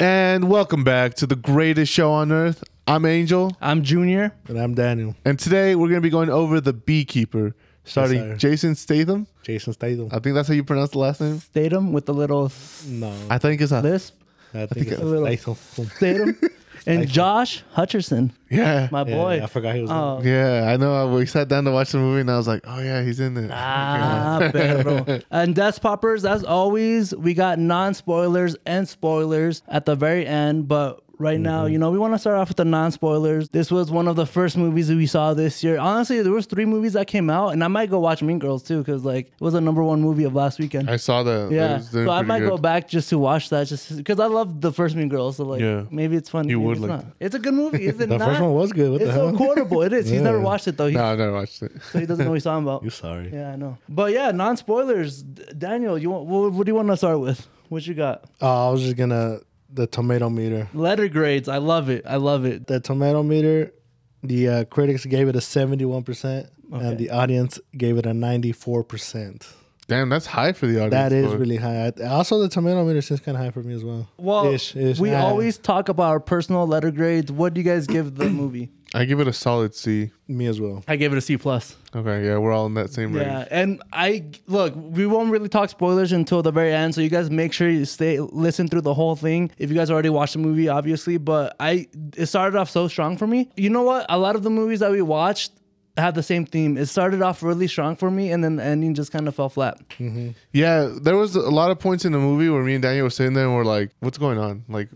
And welcome back to the greatest show on earth. I'm Angel. I'm Junior. And I'm Daniel. And today we're going to be going over The Beekeeper, starring Yes, Jason Statham. Jason Statham. I think that's how you pronounce the last name. Statham with the little No. I think it's a lisp. I think it's a little- Statham. Statham. And Josh Hutcherson, Yeah. my boy. I forgot he was Oh. Yeah, I know. We sat down to watch the movie and I was like, oh yeah, he's in it. Perro. And Death Poppers, as always, we got non-spoilers and spoilers at the very end, but right now, we want to start off with the non-spoilers. This was one of the first movies that we saw this year. Honestly, there was 3 movies that came out, and I might go watch Mean Girls too, because it was a #1 movie of last weekend. I saw that. Yeah, It was doing so I pretty might good. go back just to watch that, just because I love the first Mean Girls. So Yeah. maybe it's fun. You maybe would it's like not. It's a good movie. Is it The not? first one was good. What It's the hell? so quotable. It is. He's never Yeah. watched it though. No, I never watched it. So he doesn't know what he's talking about. You're sorry. Yeah, I know. But yeah, non-spoilers. Daniel, what do you want to start with? What you got? I was just gonna the tomato meter. Letter grades. I love it. I love it. The tomato meter, the critics gave it a 71%, Okay. and the audience gave it a 94%. Damn, that's high for the audience. That is score. really high. Also, the tomato meter seems kind of high for me as well. Well, Ish. we Ah, always talk about our personal letter grades. What do you guys give the movie? I give it a solid C. me as well. I gave it a C+. Okay, yeah, we're all in that same range. Yeah, and we won't really talk spoilers until the very end, so you guys make sure you listen through the whole thing. If you guys already watched the movie, obviously, but it started off so strong for me. You know what? A lot of the movies that we watched have the same theme. It started off really strong for me, and then the ending just kind of fell flat. Yeah, there was a lot of points in the movie where me and Daniel were sitting there and we're like, what's going on? Like,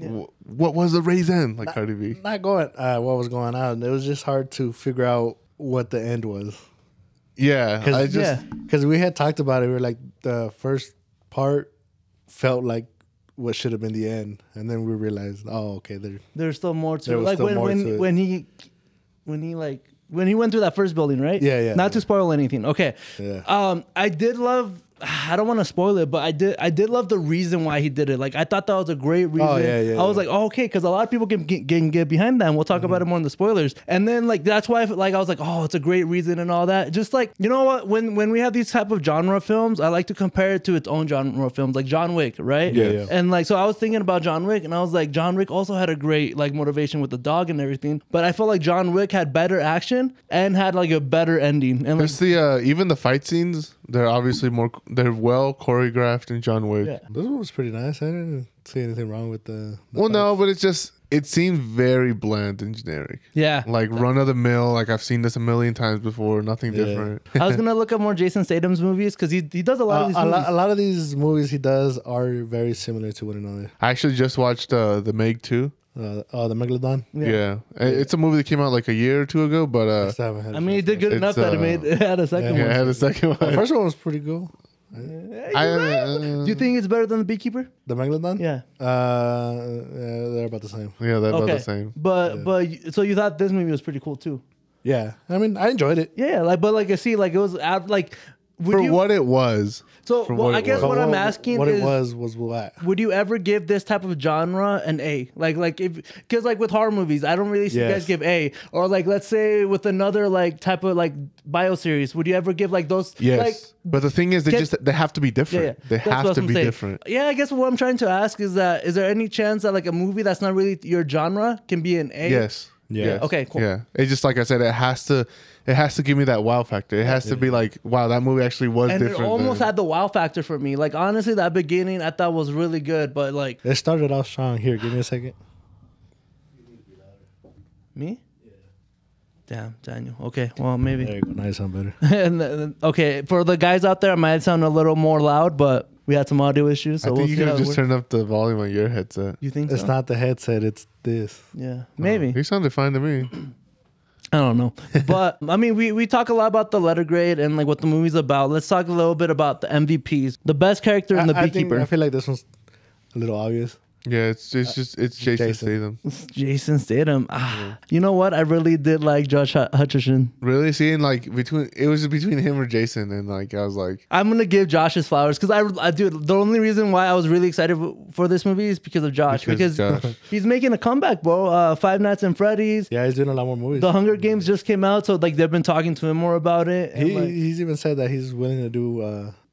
what was the raisin? Like Cardi B. Not going. What was going on? It was just hard to figure out what the end was. Yeah, I just... Because we had talked about it. We were like, the first part felt like what should have been the end, and then we realized, oh, okay, There's still more to There it. was Like still more to it. when he went through that first building, right? Yeah. Not to spoil anything. Okay. Yeah. I did love. I don't want to spoil it, but I did love the reason why he did it. Like, I thought that was a great reason. Oh, yeah, I was like, oh, okay, because a lot of people can get behind that, and we'll talk about it more in the spoilers. And then, like, that's why I was like, oh, it's a great reason and all that. Just like, you know what? When we have these type of genre films, I like to compare it to its own genre films, like John Wick, right? Yeah. And like, so I was thinking about John Wick, and I was like, John Wick also had a great like motivation with the dog and everything, but I felt like John Wick had better action and had like a better ending. And like, There's the even the fight scenes. They're obviously they're well choreographed in John Wick. Yeah. This one was pretty nice. I didn't see anything wrong with the Well, no, but it seemed very bland and generic. yeah, Like run of the mill. Like I've seen this a million times before. Nothing different. I was gonna look up more Jason Statham's movies because he does a lot of these movies. a lot of these movies he does are very similar to one another. I actually just watched the Meg 2. The Megalodon. Yeah. It's a movie that came out like a year or 2 ago, but I still haven't had I it. mean, he did good It's, enough that it had a second yeah, I one. had a second The one. first one was pretty cool. Do you think it's better than the Beekeeper? The Megalodon. Yeah. They're about the same. Yeah, they're about Okay. the same. But so you thought this movie was pretty cool too? Yeah, I mean, I enjoyed it. Yeah. Like I see, like it was like. For what it was. So for well, what I it guess was. what I'm asking what is, it was what? would you ever give this type of genre an A? Like if because like with horror movies, I don't really see you Yes. guys give A. Or like let's say with another like type of like bio series, would you ever give like those? Yes. Like, but the thing is, they have to be different. They That's what have to I'm be saying. different. Yeah, I guess what I'm trying to ask is that is there any chance that like a movie that's not really your genre can be an A? Yes. Yeah. Yes. Okay, cool. Yeah. It's just like I said, it has to give me that wow factor. It has to be like, wow, that movie actually was And different. it almost than- had the wow factor for me. Like honestly, that beginning I thought was really good, but like It started off strong. Here, give me a second. me? Damn, Daniel. Okay, well maybe. There you go. Now you sound better. And okay, for the guys out there, I might sound a little more loud, but we had some audio issues, so I we'll think you see how could it just works. turn up the volume on your headset. You think It's so? not the headset. It's this. Yeah, maybe. He sounded fine to me. I don't know. But I mean, we talk a lot about the letter grade and like what the movie's about. Let's talk a little bit about the MVPs. The best character in The Beekeeper. I feel like this one's a little obvious. Yeah, it's Jason Jason. Statham. Jason Statham. You know what? I really did like Josh Hutcherson. Really seeing like it was between him or Jason, and like I was like, I'm gonna give Josh his flowers because I dude, the only reason why I was really excited for this movie is because of Josh. Because Josh. he's making a comeback, bro. Five Nights at Freddy's. Yeah, he's doing a lot more movies. The Hunger Games just came out, so like they've been talking to him more about it. And, like, He's even said that he's willing to do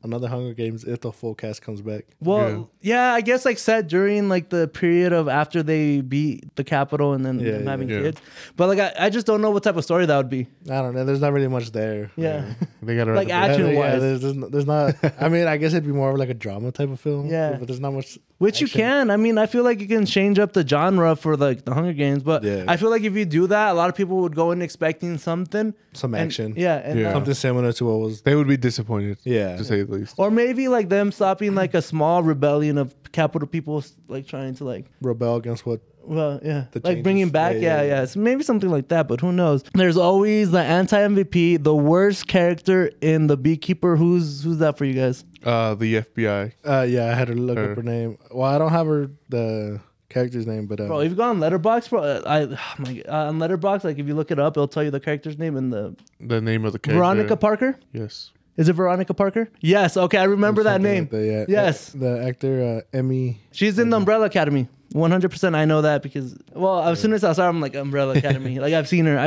another Hunger Games if the full cast comes back. Well, yeah, I guess like set during like the period of after they beat the Capitol and then them having kids. But like I just don't know what type of story that would be. I don't know. There's not really much there. Yeah. They got Like action wise. There's not. I mean, I guess it'd be more of like a drama type of film. Yeah. But there's not much. Which action. you can. I mean, I feel like you can change up the genre for like the Hunger Games, but I feel like if you do that, a lot of people would go in expecting something. Some action. And Something similar to what was. They would be disappointed. Yeah. To say the least. or maybe like them stopping like a small rebellion of Capitol people like trying to like Rebel against what? well, yeah, The like bringing changes. back, Yeah. yeah. So maybe something like that, but who knows? There's always the anti MVP, the worst character in the Beekeeper. Who's that for you guys? The FBI. Yeah, I had to look up her name. Well, I don't have the character's name, but Bro, if you go on Letterboxd, bro, on Letterboxd, like if you look it up, it'll tell you the character's name and the name of the character. Veronica Parker. Yes. Is it Veronica Parker? Yes. Okay, I remember that something name. like that, yeah. Yes, The actor Emmy. she's in the Umbrella Academy. 100%, I know that because as soon as I saw her, I'm like Umbrella Academy. Like I've seen her.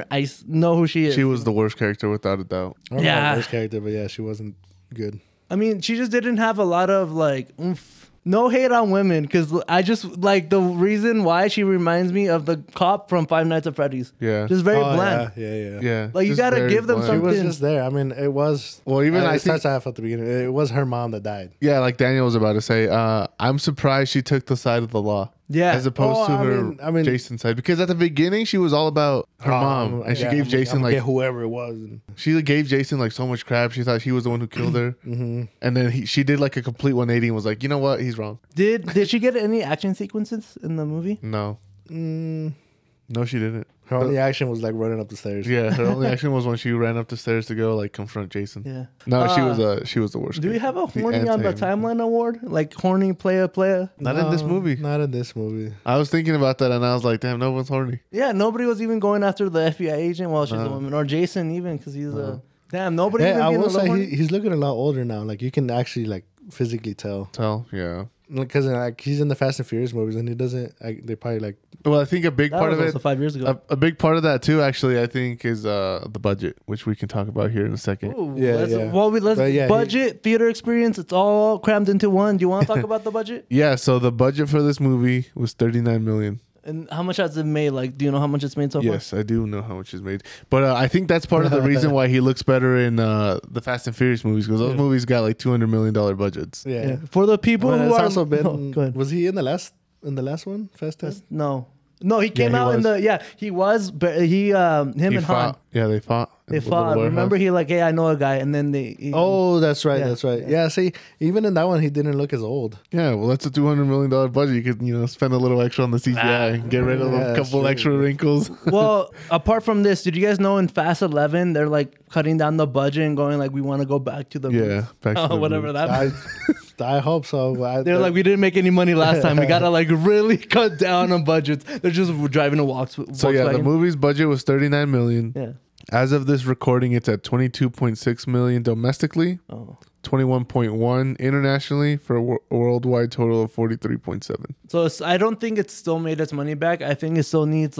I know who she is. She was the worst character without a doubt. I don't know Yeah. the first character, but yeah, she wasn't good. I mean, she just didn't have a lot of like oomph. No hate on women, because I just like the reason why she reminds me of the cop from Five Nights at Freddy's. Yeah. Just very bland. Yeah. Yeah. Like, you just gotta very give them bland. She was something. just there. I mean, it was. Well, even I it think, starts off at the beginning. It was her mom that died. yeah, like Daniel was about to say, I'm surprised she took the side of the law. Yeah. As opposed to I her mean- Jason's side. Because at the beginning, she was all about her mom. And she gave Jason, like, whoever it was. And she gave Jason, like, so much crap. She thought he was the one who killed her. And then she did, like, a complete 180 and was like, you know what? He's wrong. Did she get any action sequences in the movie? No. No, she didn't. her only action was like running up the stairs. Yeah, her only action was when she ran up the stairs to go, like, confront Jason. Yeah. No, she was the worst. Do we have a The horny on the anti- timeline award? Like horny player? Not in this movie. Not in this movie. I was thinking about that and I was like, damn, no one's horny. Yeah, nobody was even going after the FBI agent while she's a woman, or Jason even because he's a damn. Nobody. Yeah, even I being a will little say horny. he's looking a lot older now. Like you can actually like physically tell. Yeah. Because like he's in the Fast and Furious movies and he doesn't. They probably like. Well, I think a big That part was of also it, 5 years ago. a big part of that too, actually, I think, is the budget, which we can talk about here in a second. Ooh, Yeah, let's, yeah. Well, let's But yeah, budget, theater experience. It's all crammed into one. Do you want to talk about the budget? Yeah, so the budget for this movie was 39 million. And how much has it made? Like, do you know how much it's made so far? Yes, I do know how much is made, but I think that's part of the reason why he looks better in the Fast and Furious movies, because those movies got like $200 million budgets. Yeah. Yeah. For the people Well, who it's are also been. Oh, go ahead. Was he in the last one? Fast 10? No, he came he out in was. he was, but him He and Han. fought. Yeah, they fought. They in the fought. warehouse. Remember, he like, hey, I know a guy, and then Oh, that's right. Yeah, That's right. Yeah. See, even in that one, he didn't look as old. Yeah, well, that's a $200 million budget. You could, spend a little extra on the CGI and get rid of Yeah, a that's couple true. extra wrinkles. Well, apart from this, did you guys know in Fast 11 they're like cutting down the budget and going like, we want to go back to the Yeah, roots? back to the whatever roots. that means. I hope so. They're like, we didn't make any money last time. We gotta like really cut down on budgets. They're just driving a Volkswagen. So yeah, the movie's budget was 39 million. Yeah. As of this recording, it's at 22.6 million domestically, Oh. 21.1 internationally, for a worldwide total of 43.7. So I don't think it's still made its money back. I think it still needs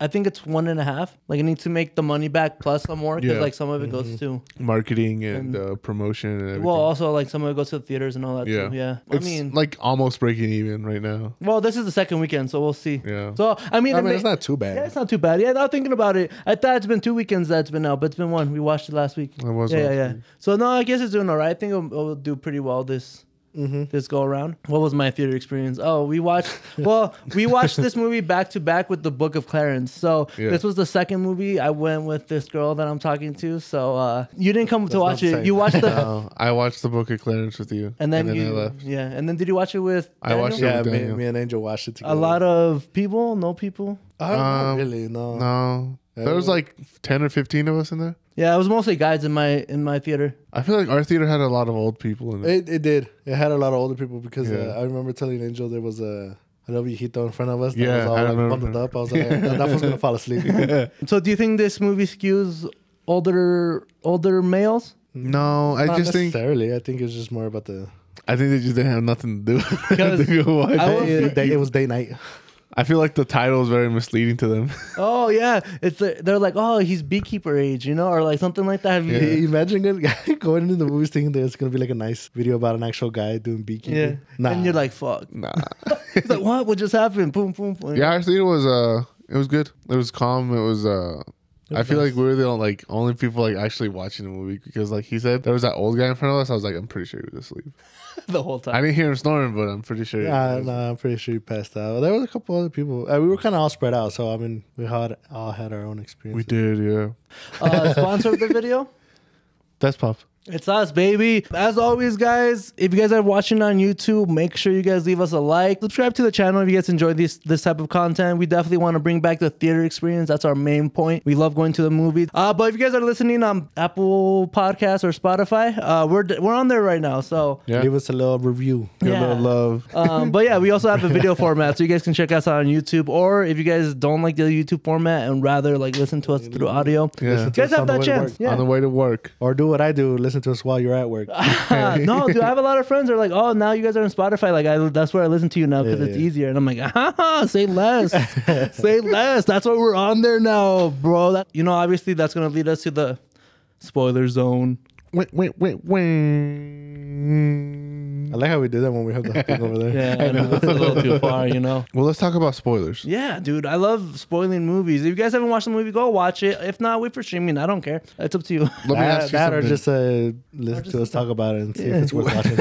I think it's 1.5. Like it needs to make the money back plus some more because Yeah. like some of it goes to Marketing and promotion and everything. well, also like some of it goes to the theaters and all that yeah, too. Yeah. It's like almost breaking even right now. Well, this is the second weekend, so we'll see. Yeah. So I mean, it's not too bad. Yeah, it's not too bad. Yeah, now thinking about it, I thought it's been 2 weekends that's been out, but it's been one. We watched it last week. It was Yeah, last yeah. week. So no, I guess it's doing all right. I think it'll do pretty well this go around. What was my theater experience? Oh, we watched this movie back to back with the Book of Clarence. So this was the second movie. I went with this girl that I'm talking to. So you didn't come to watch not the it. same. You watched the No, I watched the Book of Clarence with you, and then I you left. yeah. And then did you watch it with? I watched Daniel? it Yeah, with Daniel. me and Angel watched it together. A lot of people, no people. Not really, no. No, there was like 10 or 15 of us in there. Yeah, it was mostly guys in my theater. I feel like our theater had a lot of old people in it. It did. It had a lot of older people because Yeah. I remember telling Angel there was a little viejito in front of us that Yeah, was all I like remember. bundled up. I was like, that was gonna fall asleep. So do you think this movie skews older males? No, I Not just think necessarily. I think it's just more about the. they just didn't have nothing to do. Because to go watch I it. was- It was day night. I feel like the title is very misleading to them. Oh yeah, they're like, oh, he's Beekeeper age, you know, or like something like that. Have you? Yeah. Imagine a guy going into the movies thinking that it's gonna be like a nice video about an actual guy doing beekeeping. Yeah, Nah. and you're like, fuck. Nah. He's like, what? What just happened? Boom, boom, boom. Yeah, actually, it was good. It was calm. It was I feel like we were the only people like actually watching the movie because like he said there was that old guy in front of us. I was like, I'm pretty sure he was asleep. The whole time. I didn't hear him snoring, but I'm pretty sure. I'm pretty sure he passed out. There was a couple other people. We were kind of all spread out, so I mean, we all had our own experience. We did, yeah. Sponsor of the video. That's Pop. It's us, baby. As always, guys, if you guys are watching on YouTube, make sure you guys leave us a like. Subscribe to the channel if you guys enjoy this type of content. We definitely want to bring back the theater experience. That's our main point. We love going to the movies. But if you guys are listening on Apple Podcasts or Spotify, we're on there right now. So Yeah. Give us a little review. Give Yeah. a little love. but yeah, we also have a video format, so you guys can check us out on YouTube. Or if you guys don't like the YouTube format and rather like listen to us through audio, Yeah. you guys have that chance. On the way to work. Or do what I do. Listen to us while you're at work. No, dude, I have a lot of friends that are like, oh, now you guys are on Spotify. Like, that's where I listen to you now because Yeah, it's yeah. easier. And I'm like, say less. Say less. That's why we're on there now, bro. Obviously, that's going to lead us to the spoiler zone. Wait. I like how we did that when we had the thing over there. Yeah, I know. That's a little too far, you know? Well, let's talk about spoilers. Yeah, dude, I love spoiling movies. If you guys haven't watched the movie, go watch it. If not, wait for streaming. I don't care. It's up to you. Let me ask you That or something. just listen to us talk about it and see if it's worth watching.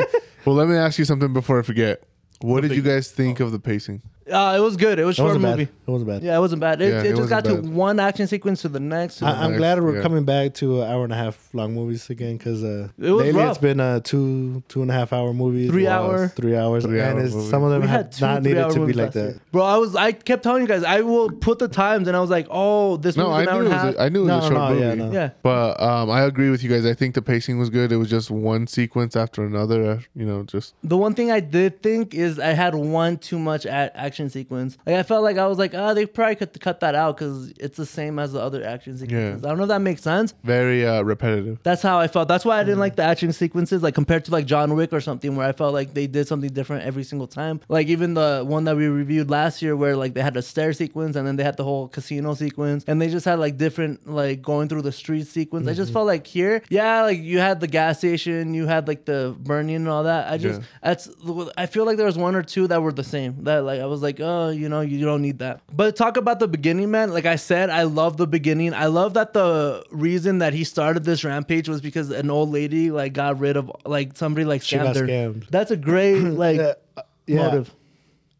Well, let me ask you something before I forget. What did you guys think of the pacing? It was good. It was a It short wasn't bad. movie. It wasn't bad. Yeah, it wasn't bad. It Yeah, it just got to wasn't bad. one action sequence to the next. To the I'm next. glad we're Yeah. coming back to 1.5 hour long movies again because was lately rough. it's been 2.5 hour movies. 3 hour. 3 hours. 3 hour And movie. some of them We have had not two needed 3-hour to be movies like last that. year. Bro, I kept telling you guys, I will put the times, and I was like, oh, this No, movie's an hour and a half. I knew it was a short No, movie. yeah, no. Yeah. But I agree with you guys. I think the pacing was good. It was just one sequence after another. Just The one thing I did think is I had one too much action sequence. Like I felt like I was like, they probably could cut that out because it's the same as the other action sequences. I don't know if that makes sense. very repetitive. That's how I felt. That's why I didn't like the action sequences, like compared to like John Wick or something, where I felt like they did something different every single time. Like even the one that we reviewed last year, where like they had a stair sequence and then they had the whole casino sequence, and they just had like different like going through the street sequence. I just felt like here, like you had the gas station, you had like the burning and all that. I feel like there was one or two that were the same. That like I was like, oh, you don't need that. But talk about the beginning, man. Like I said, I love the beginning. I love that the reason that he started this rampage was because an old lady like got rid of like somebody like She scammed got her. scammed. That's a great like Yeah. motive.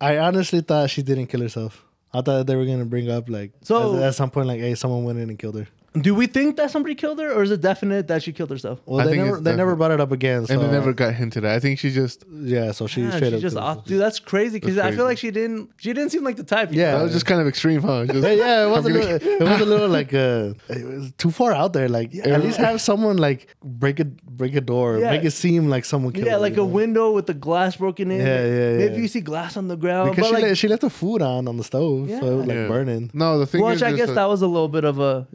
I honestly thought she didn't kill herself. I thought they were going to bring up like at some point like, hey, someone went in and killed her. Do we think that somebody killed her, or is it definite that she killed herself? Well, I they think never it's they never definite. brought it up again. So, And it never got hinted at. I think she just so she Yeah, straight she up just killed off, herself. dude. That's crazy because I That's feel crazy. like she didn't seem like the type. Yeah. that was just kind of extreme, huh? Just, Yeah, it was a little like it was too far out there. Like at least have someone like break a door, Yeah. make it seem like someone killed Yeah, her, like you a know? window with the glass broken in. Yeah. Maybe you see glass on the ground. Because but she left the food on the stove, so it was like Yeah. burning. No, the thing is, which I just, guess that was a little bit of a,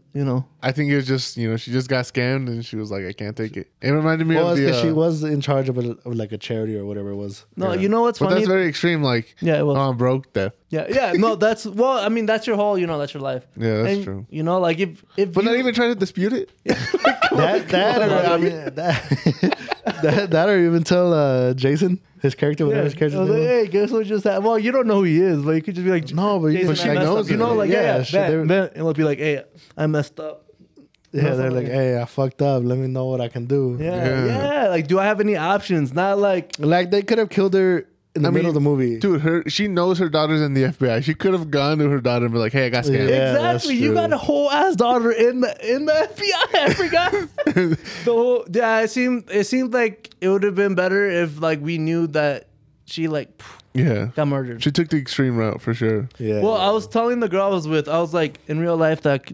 I think it was just she just got scammed and she was like, I can't take it. It reminded me Well, of it's the. because she was in charge of like a charity or whatever it was. No, you know what's but funny? that's very extreme. Like, Yeah, it was. I'm broke, death. Yeah. No, that's that's your whole, that's your life. Yeah, that's And, true. Like if But you, not even trying to dispute it. That or even tell Jason his character, whatever his I character's was like, name. hey, guess what just happened? Well, you don't know who he is, but you could just be like, No, but Jason, she I messed knows up. it. Like, Yeah, bet, and it'll be like, hey, I messed up. Yeah, they're like, hey, I fucked up. Let me know what I can do. Yeah. Like, do I have any options? Not like, Like they could have killed her in the middle of the movie. Dude, she knows her daughter's in the FBI. She could have gone to her daughter and be like, hey, I got scammed. Yeah, that's exactly. You true. got a whole ass daughter in the FBI. I forgot. It seemed like it would have been better if like we knew that she like Yeah. got murdered. She took the extreme route for sure. Yeah. Well, I was telling the girl I was with, I was like, in real life, that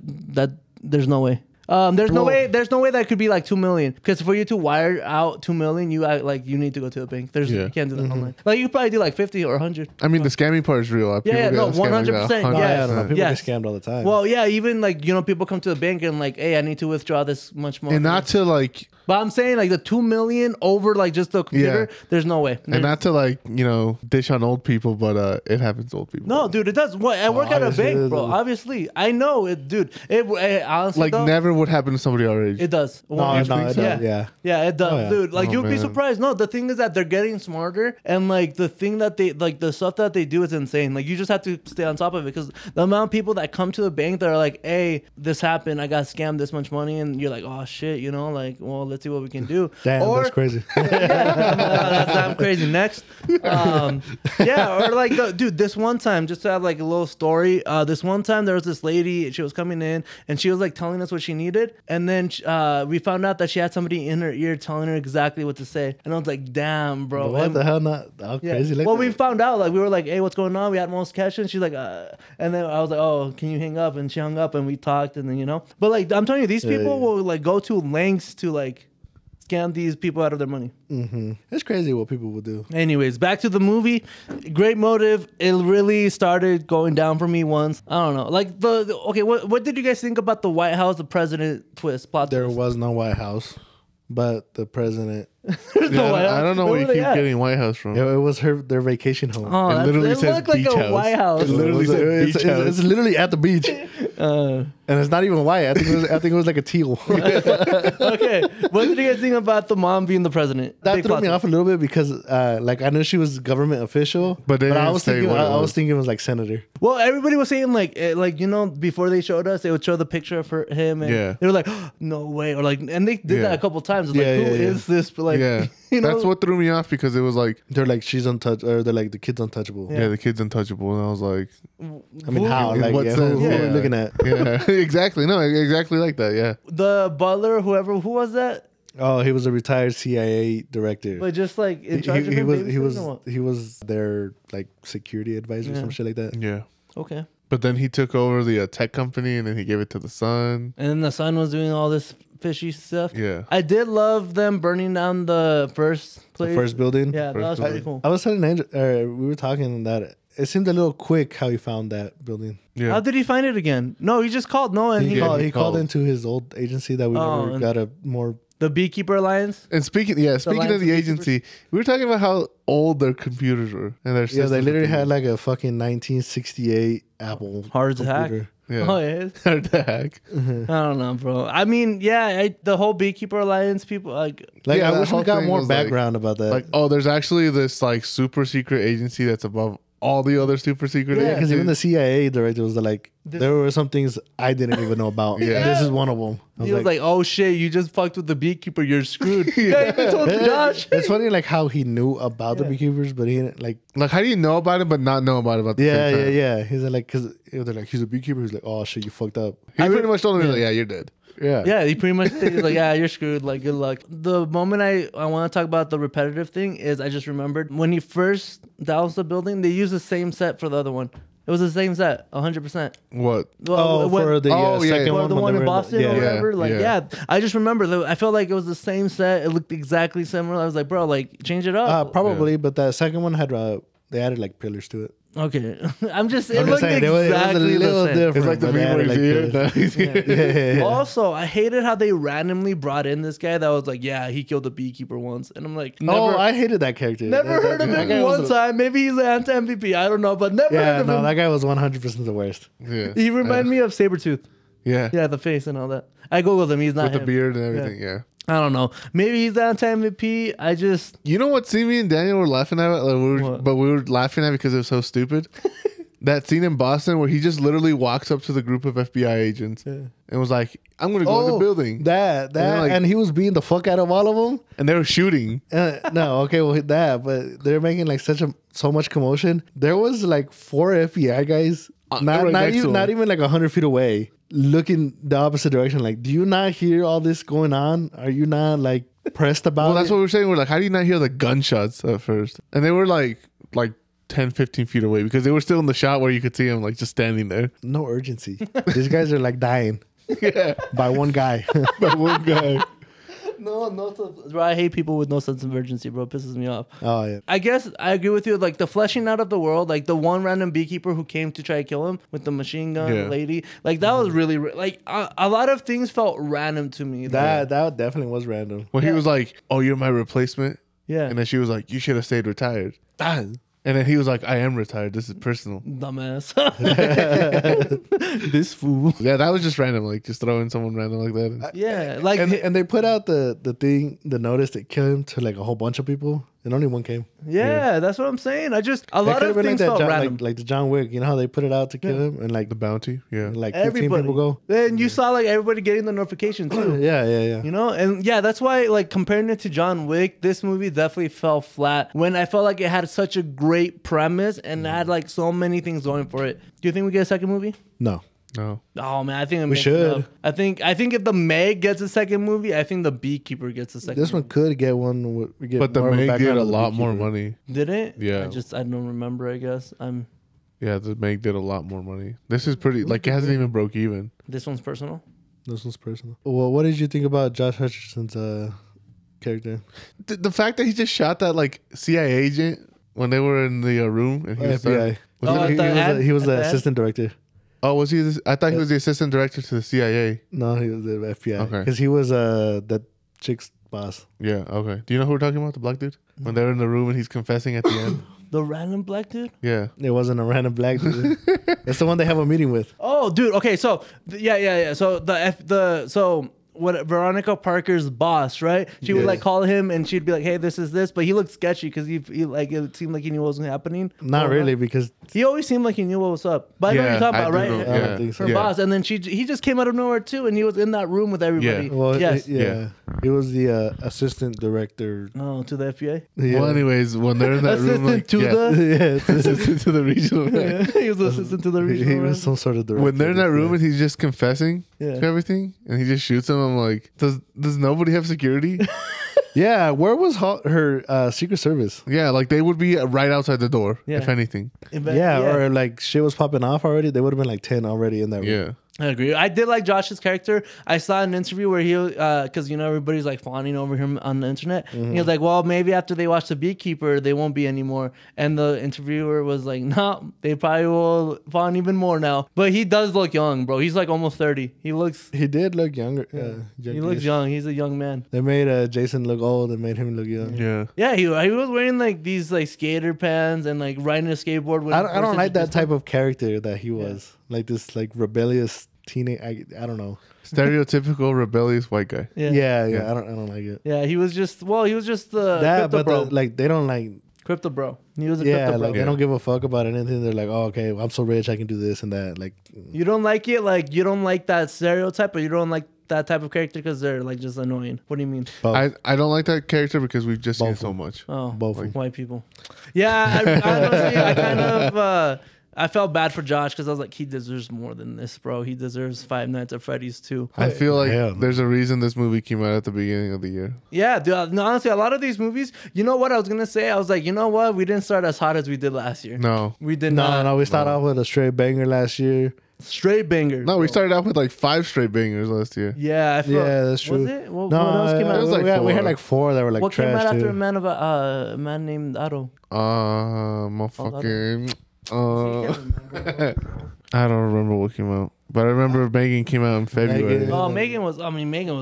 there's no way. There's no way that could be like 2 million, because for you to wire out 2 million, you need to go to a bank. You can't do that online. Like you could probably do like 50 or 100. I mean, the scamming part is real. People Yeah, get no, scammed like that 100%. 100%. Yeah, I don't know. People Yes. get scammed all the time. Well, yeah, even like people come to the bank and like, hey, I need to withdraw this much more. And not to like But I'm saying like the 2 million over like just the computer. Yeah. There's no way. And not to like, you know, dish on old people, but it happens to old people. No, dude, it does. What I work at a obviously bank, it bro. does. Obviously, I know it, dude. It honestly, Like though, never would happen to somebody our age. it does. No, You it think does. so? Yeah. Yeah, it does, Oh, yeah. dude. Like Oh, you'd be man. surprised. No, the thing is that they're getting smarter, and like the thing that they like, the stuff that they do is insane. Like you just have to stay on top of it because the amount of people that come to the bank that are like, "Hey, this happened. I got scammed this much money," and you're like, "Oh shit," you know, like, well, let's see what we can do. Damn, or that's crazy. that's I'm crazy. Next, yeah, or like, dude, this one time, just to have like a little story. This one time there was this lady. She was coming in and she was like telling us what she needed, and then we found out that she had somebody in her ear telling her exactly what to say, and I was like, damn, bro. What And- the hell? Not how yeah. crazy. Like well, that? we found out, like, we were like, hey, what's going on? We had most cash, and she's like, and then I was like, oh, can you hang up? And she hung up, and we talked, and then, you know, but like, I'm telling you, these people yeah. will like go to lengths to like scam these people out of their money. It's crazy what people will do. Anyways, back to the movie. Great motive. It really started going down for me once. I don't know. Like okay, what did you guys think about the White House, the president twist, plot There twist? was no White House, but the president. There's no Yeah, White House. I don't know where you they keep at? getting White House from. It was their vacation home. Oh, It literally says looked like beach a house. White House. It literally It's- said it's, beach it's- house. it's literally at the beach, and it's not even white. I think it was like a teal. Okay, what did you guys think about the mom being the president? That Big threw plot me twist. off a little bit because, like, I knew she was government official, But they I didn't was say thinking, what it I was was. thinking it was like senator. Well, everybody was saying like you know, before they showed us, they would show the picture of him, and Yeah. they were like, no way, or like, and they did Yeah. that a couple times. It's Yeah, like, who yeah, yeah. is this? But like, Yeah, you know, that's what threw me off because it was like, They're like she's untouchable, or they're like the kid's untouchable. yeah, the kid's untouchable, and I was like, I mean, how? In Like, what yeah, sense? who are we Yeah. looking at? yeah, exactly, no, exactly like that, yeah. the butler, who was that? Oh, he was a retired CIA director. But just like in He, charge of he him, was babysitting or what? he was their like security advisor, Yeah. some shit like that. Yeah. Okay. But then he took over the tech company and then he gave it to the son. And then the son was doing all this fishy stuff. Yeah. I did love them burning down the first place. The first building. Yeah, that was First pretty building. cool. I was telling Andrew, we were talking that it seemed a little quick how he found that building. Yeah. How did he find it again? No, he just called Noah and He, he, called, he he called called. into his old agency that we Oh, never and- got a more. the Beekeeper Alliance. And speaking of Alliance the of Beekeepers? agency, we were talking about how old their computers were and their Yeah, systems. they that literally they had used. like a fucking 1968 Apple. Hard to hack. computer. Yeah. Oh, it is. Hard to hack. I don't know, bro. I mean, yeah, the whole Beekeeper Alliance people, like, Like, Yeah, I that wish we whole got thing more was like- background about that. Like, oh, there's actually this like super secret agency that's above all the other super secret yeah, because agencies. even the CIA director was like, there were some things I didn't even know about. Yeah. This is one of them. I he was like, oh shit, you just fucked with the Beekeeper, you're screwed. Yeah. Yeah, I even told Josh. It's funny, like how he knew about the beekeepers, but he didn't like. like, how do you know about it but not know about it at the Yeah, same yeah, time? yeah. He's like, because they're like, he's a beekeeper. He's like, oh shit, you fucked up. He pretty much told me, like, yeah, you're dead. Yeah, Yeah, he pretty much he's like, yeah, you're screwed. Like, good luck. The moment I want to talk about the repetitive thing is I just remembered when he first doused the building, they used the same set for the other one. It was the same set, 100%. What? Oh, for the Oh, yeah, second yeah. Or one, the when one they in were Boston yeah. or whatever. Like, yeah. yeah, I just remember. I felt like it was the same set. It looked exactly similar. I was like, bro, like, change it up. Probably, but that second one had they added like pillars to it. Okay. It I'm just looked saying, exactly it was a little the same. different. It's like the but they meme added, where like, he's here. pillars. Yeah. Also, I hated how they randomly brought in this guy that was like, yeah, he killed a beekeeper once. And I'm like, never, Oh, I hated that character. never heard of that guy him was one time. Maybe he's an anti-MVP. I don't know, but never Yeah, heard of no, him. that guy was 100% the worst. Yeah. He reminded me of Sabretooth. Yeah. Yeah, the face and all that. I googled him. He's not With the him. beard and everything, yeah. I don't know. Maybe he's the anti-MVP. I just... You know what scene me and Daniel were laughing at? Like, What? but we were laughing at it because it was so stupid. That scene in Boston where he just literally walks up to the group of FBI agents and was like, I'm going to go in the building. That, then, like- and he was beating the fuck out of all of them. And they were shooting. No, okay, well that, but they're making like so much commotion. There was like 4 FBI guys, right next to him. not even like 100 feet away, looking the opposite direction. Like, do you not hear all this going on? Are you not like pressed about Well, that's it? what we were saying. We're like, how do you not hear the gunshots at first? And they were like 10, 15 feet away because they were still in the shot where you could see him like just standing there. No urgency. These guys are like dying Yeah. by one guy. That one guy. Bro, I hate people with no sense of urgency, bro. It pisses me off. Oh yeah. I guess I agree with you. Like the fleshing out of the world, like the one random beekeeper who came to try to kill him with the machine gun lady, like that was really like a lot of things felt random to me. That definitely was random. When he was like, "Oh, you're my replacement," Yeah. and then she was like, "You should have stayed retired." And then he was like, "I am retired. This is personal." Dumbass. This fool. Yeah, that was just random. Like just throwing someone random like that. Yeah, like And they put out the notice that killed him to like a whole bunch of people, and only one came. yeah, that's what I'm saying. A It lot could've of been things like felt that random. like the John Wick. You know how they put it out to kill him, and like The bounty. Yeah. like 15 Everybody. people go. Then you saw like everybody getting the notification too. Yeah. You know, and yeah, that's why like comparing it to John Wick, this movie definitely fell flat when I felt like it had such a great premise and had like so many things going for it. Do you think we get a second movie? No. No. Oh man, I think I'm We mixing should. up. I think if the Meg gets a second movie, I think the Beekeeper gets a second. This one movie. could get one. We get But the more of Meg did background a of the lot more Beekeeper. money. Did it? Yeah. I don't remember. I guess Yeah, the Meg did a lot more money. This is pretty like it hasn't even broke even. this one's personal. This one's personal. Well, what did you think about Josh Hutcherson's character? The fact that he just shot that like CIA agent when they were in the room and he was FBI. Was Oh, he- at the end? He was At the the end? assistant director. Oh, was he? I thought he was the assistant director to the CIA. No, he was the FBI. Okay. Because he was that chick's boss. Yeah. Okay. Do you know who we're talking about? The black dude when they're in the room and he's confessing at the end. The random black dude. Yeah. It wasn't a random black dude. That's the one they have a meeting with. Oh, dude. Okay, so yeah. So so what Veronica Parker's boss, right? She would Yeah. like call him and she'd be like, "Hey, this is this," but he looked sketchy because he like it seemed like he knew what was happening. Not Or really, because He always seemed like he knew what was up. But I know what you're talking about, do right? know- I don't Yeah. think so. Her Yeah. boss, and then he just came out of nowhere too, and he was in that room with everybody. Yeah. well, yes. he was the assistant director. Oh, to the FBI. Yeah. Well, anyways, when they're in that room, Assistant like, to yeah. the. assistant to the regional. Yeah, he was assistant to the he regional. was some sort of director. When they're in that room and he's just confessing Yeah. to everything, and he just shoots him, I'm like, does nobody have security? Yeah, where was her Secret Service? Yeah, like they would be right outside the door, Yeah. if anything. Yeah, or like shit was popping off already. They would have been like 10 already in that room. Yeah. I agree. I did like Josh's character. I saw an interview where he, because everybody's like fawning over him on the internet. Mm-hmm. He was like, "Well, maybe after they watch The Beekeeper, they won't be anymore." And the interviewer was like, "No, they probably will fawn even more now." But he does look young, bro. He's like almost 30. He looks. He did look younger. He looks young. He's a young man. They made Jason look old and made him look young. Yeah. Yeah, he was wearing like these like skater pants and like riding a skateboard. When I don't like that type of character that he was. Like this like rebellious teenage. I don't know. Stereotypical rebellious white guy. Yeah. Yeah. I don't like it. Yeah, he was just the That, crypto but bro. like they don't like. Crypto bro. He was a Yeah, crypto bro. like they don't give a fuck about anything. They're like, oh, okay, I'm so rich, I can do this and that. Like, You don't like it, like you don't like that stereotype, or you don't like that type of character because they're like just annoying. What do you mean? both. I don't like that character because we've just seen it Both. so much. Oh, Both. white people. Yeah, I honestly, I kind of, I felt bad for Josh because I was like, he deserves more than this, bro. He deserves Five Nights at Freddy's too. I feel like Yeah. there's a reason this movie came out at the beginning of the year. Yeah, dude. No, honestly, a lot of these movies. You know what I was gonna say? I was like, you know what? We didn't start as hot as we did last year. No. We did not. No, we started off with a straight banger last year. Straight banger. No, we started out with like 5 straight bangers last year. Yeah, I felt, Yeah, that's true. Was it? What No, else came out? It was like we had 4. like 4 that were like What trash came out after too. a man named Otto? Motherfucking. I don't remember what came out, but I remember Megan came out in February. Megan. Oh, Megan was.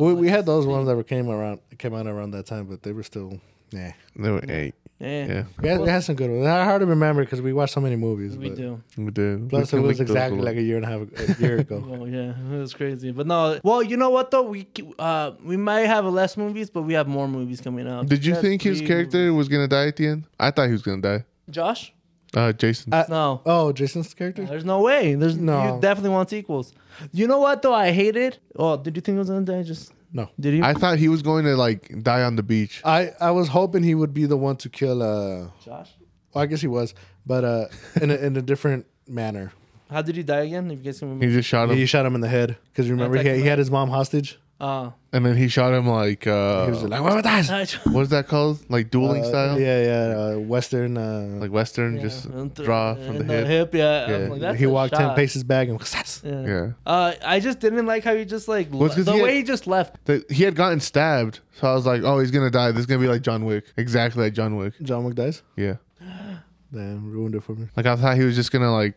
We had those ones that came out around that time, but they were still, yeah. They were 8. Yeah, Yeah, We had some good ones. They're hard to remember because we watched so many movies. we but do. we did. Plus, We it can was link those exactly below. like a year ago. Oh yeah, it was crazy. But no, well, you know what though? We might have less movies, but we have more movies coming out. Did you We had think his 3 character movies. was gonna die at the end? I thought he was gonna die. Josh? Jason. No. Oh, Jason's character? There's no way. No. You definitely want sequels. You know what though? I hated. Oh, did you think it was gonna die? No. Did he? I thought he was going to like die on the beach. I was hoping he would be the one to kill. Josh? Well, I guess he was, but in a different manner. How did he die again? If you guys can remember. He just shot him. He shot him in the head because remember Attack he him had his mom hostage. And then he shot him like He was like, what was that? what is that called? Like dueling style? Yeah. Western. Like Western, just draw from the hip. Yeah. Yeah. I'm like, that's he a walked shot. 10 paces back and Yeah. I just didn't like how he just like Well, it's 'cause the he way had- he just left. He had gotten stabbed, so I was like, "Oh, he's gonna die. This is gonna be like John Wick, exactly like John Wick." John Wick dies. Yeah, Damn, ruined it for me. like I thought he was just gonna like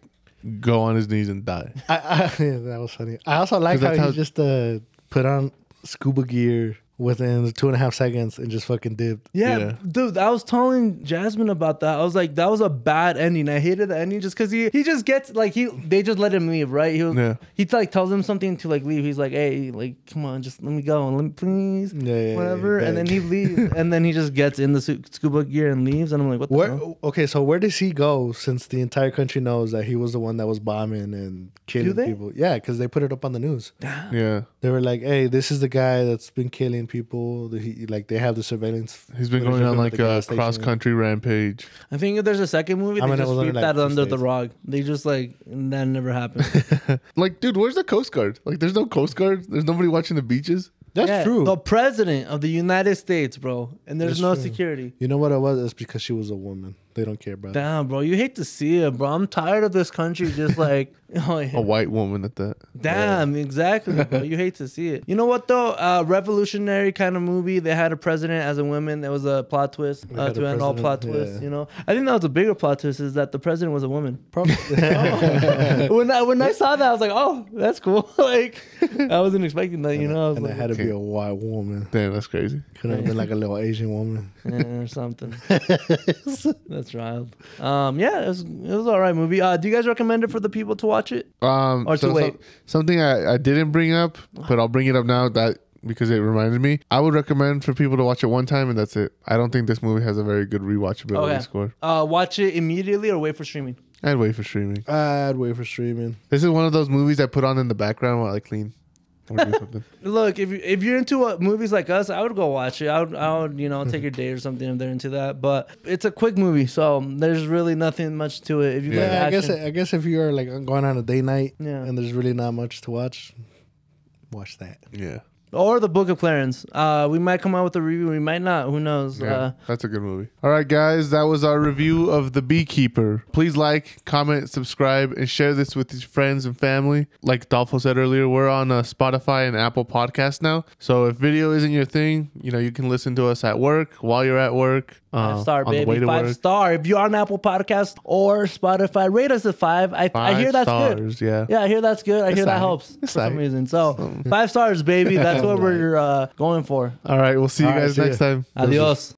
go on his knees and die. Yeah, that was funny. I also like 'Cause how that's he just put on scuba gear within 2.5 seconds and just fucking dipped. Yeah, dude, I was telling Jasmine about that. I was like, that was a bad ending. I hated the ending just because he just gets like they just let him leave, right? He like tells him something to like leave. He's like, hey, like come on, just let me go, let me please, whatever. And then he leaves, and then he just gets in the scuba gear and leaves. And I'm like, what the hell? Okay, so where does he go since the entire country knows that he was the one that was bombing and killing people? Yeah, because they put it up on the news. Yeah, they were like, hey, this is the guy that's been killing people. They have the surveillance. He's been going on like a cross country rampage. I think if there's a second movie, they just sweep that under the rug. They just like that never happened. Like, dude, where's the Coast Guard? Like, there's no Coast Guard. There's nobody watching the beaches. That's true. The president of the United States, bro, and there's no security. You know what it was? It's because she was a woman. They don't care, bro. Damn, bro, you hate to see it, bro. I'm tired of this country just like a white woman at that. Damn, exactly, bro. You hate to see it. You know what though? Revolutionary kind of movie. They had a president as a woman. There was a plot twist to end all plot twists. You know, I think that was a bigger plot twist is that the president was a woman. Probably. When I saw that, I was like, oh, that's cool. Like, I wasn't expecting that. You know, I was and like, it had to be a white woman. Damn, that's crazy. Couldn't have been like a little Asian woman or something. That's wild. Yeah, it was all right movie. Do you guys recommend it for the people to watch it? Or to wait? Something I didn't bring up, but I'll bring it up now because it reminded me. I would recommend for people to watch it one time and that's it. I don't think this movie has a very good rewatchability score. Watch it immediately or wait for streaming? I'd wait for streaming. This is one of those movies I put on in the background while I clean. Look, if you're into movies like us, I would go watch it. I would take your day or something if they're into that. But it's a quick movie, so there's really nothing much to it. If you I guess if you're like going on a day night and there's really not much to watch that. Yeah. Or the Book of Clarence. We might come out with a review. We might not. Who knows? Yeah, that's a good movie. All right, guys. That was our review of The Beekeeper. Please like, comment, subscribe, and share this with your friends and family. Like Dolfo said earlier, we're on Spotify and Apple Podcasts now. So if video isn't your thing, you can listen to us at work, while you're at work. 5-star, baby. 5-star. If you're on Apple Podcast or Spotify, rate us a 5. I hear that's stars, good. Yeah, I hear that's good. I hear that helps for some reason. So 5 stars, baby. That's what we're going for. All right, we'll see you guys next time. Adios.